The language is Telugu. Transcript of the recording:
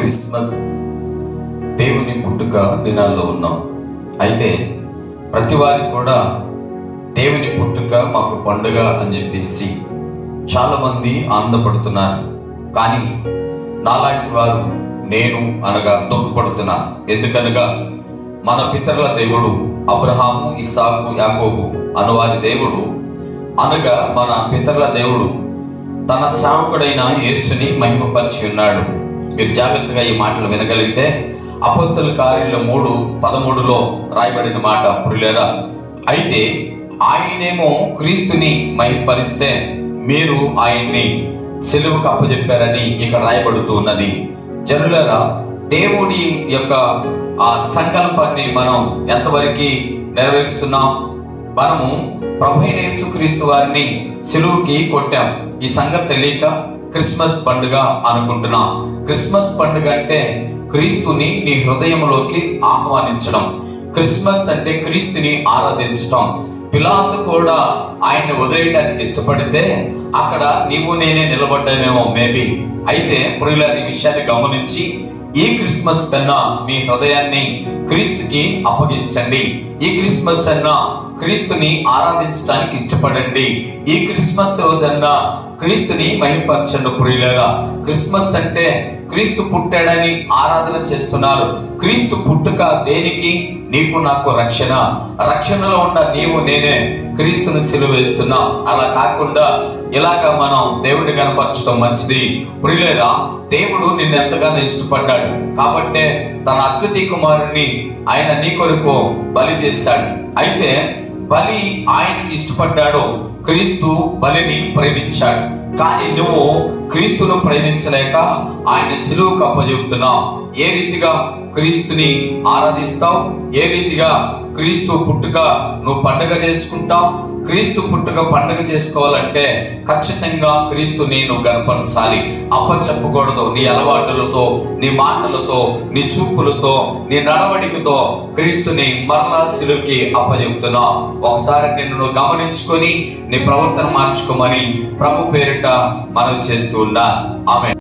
క్రిస్మస్ దేవుని పుట్టుక దినాల్లో ఉన్నాం. అయితే ప్రతి వారికి కూడా దేవుని పుట్టుక మాకు పండుగ అని చెప్పేసి చాలామంది ఆనందపడుతున్నారు. కానీ నాలాంటి వారు నేను అనగా దుఃఖపడుతున్నా. ఎందుకనగా మన పితరుల దేవుడు అబ్రహాము, ఇస్సాకు, యాకోబు అనువారి దేవుడు అనగా మన పితరుల దేవుడు తన సేవకుడైన యేసుని మహిమపరిచి ఉన్నాడు. మీరు జాగ్రత్తగా ఈ మాటలు వినగలిగితే అపోస్తలుల కార్యాలు 3:13 రాయబడిన మాట, ప్రియులారా, అయితే ఆయనేమో క్రీస్తుని మహిమపరిస్తే మీరు ఆయన్ని సిలువకు అప్పచెప్పారని ఇక్కడ రాయబడుతూ ఉన్నది. జనులారా, దేవుడి యొక్క ఆ సంకల్పాన్ని మనం ఎంతవరకు నెరవేరుస్తున్నాం? మనము ప్రభువైన యేసుక్రీస్తు వారిని సిలువకి కొట్టాం. ఈ సంగతి తెలియక క్రిస్మస్ పండుగ అనుకుంటున్నాం. క్రిస్మస్ పండుగ అంటే క్రీస్తుని నీ హృదయంలోకి ఆహ్వానించడం. క్రిస్మస్ అంటే క్రీస్తుని ఆరాధించడం. పిలాతు కూడా ఆయన్ని వదిలేయడానికి ఇష్టపడితే అక్కడ నీవు నేనే నిలబడ్డామేమో మేబీ. అయితే ప్రియులారా, ఈ విషయాన్ని గమనించి ఈ క్రిస్మస్ కన్నా మీ హృదయాన్ని క్రీస్తుకి అప్పగించండి. ఈ క్రిస్మస్ అన్నా క్రీస్తుని ఆరాధించడానికి ఇష్టపడండి. ఈ క్రిస్మస్ రోజన్నా క్రీస్తుని మహిమపరచండి. ప్రియులారా, క్రిస్మస్ అంటే క్రీస్తు పుట్టాడని ఆరాధన చేస్తున్నారు. క్రీస్తు పుట్టుక దేనికి? నీకు నాకు రక్షణ. రక్షణలో ఉన్న నీవు నేనే క్రీస్తుని సిలువ వేస్తున్నాం. అలా కాకుండా ఇలాగా మనం దేవుడిని కనపరచడం మంచిది. ప్రియులారా, దేవుడు నిన్ను ఎంతగానో ఇష్టపడ్డాడు కాబట్టే తన అద్వితీయ కుమారుణ్ణి ఆయన నీ కొరకు బలి చేశాడు. అయితే బలి ఆయనకి ఇష్టపడ్డాడు, క్రీస్తు బలిని ప్రేమించాడు. కానీ నువ్వు క్రీస్తును ప్రేమించలేక ఆయన సిలువకు అప్పచెబుతున్నావు. ఏ రీతిగా క్రీస్తుని ఆరాధిస్తావు? ఏ రీతిగా క్రీస్తు పుట్టుక నువ్వు పండుగ చేసుకుంటావు? క్రీస్తు పుట్టుక పండుగ చేసుకోవాలంటే ఖచ్చితంగా క్రీస్తుని నువ్వు గనపరచాలి. అప్పచెప్పకూడదు. నీ అలవాటులతో, నీ మాటలతో, నీ చూపులతో, నీ నడవడికతో క్రీస్తుని మరలా సిలువకి అప్పచెప్తున్నావు. ఒకసారి నిన్ను నువ్వు గమనించుకొని నీ ప్రవర్తన మార్చుకోమని ప్రభు పేరిట మనవి చేస్తూ ఉన్నా. ఆమేన్.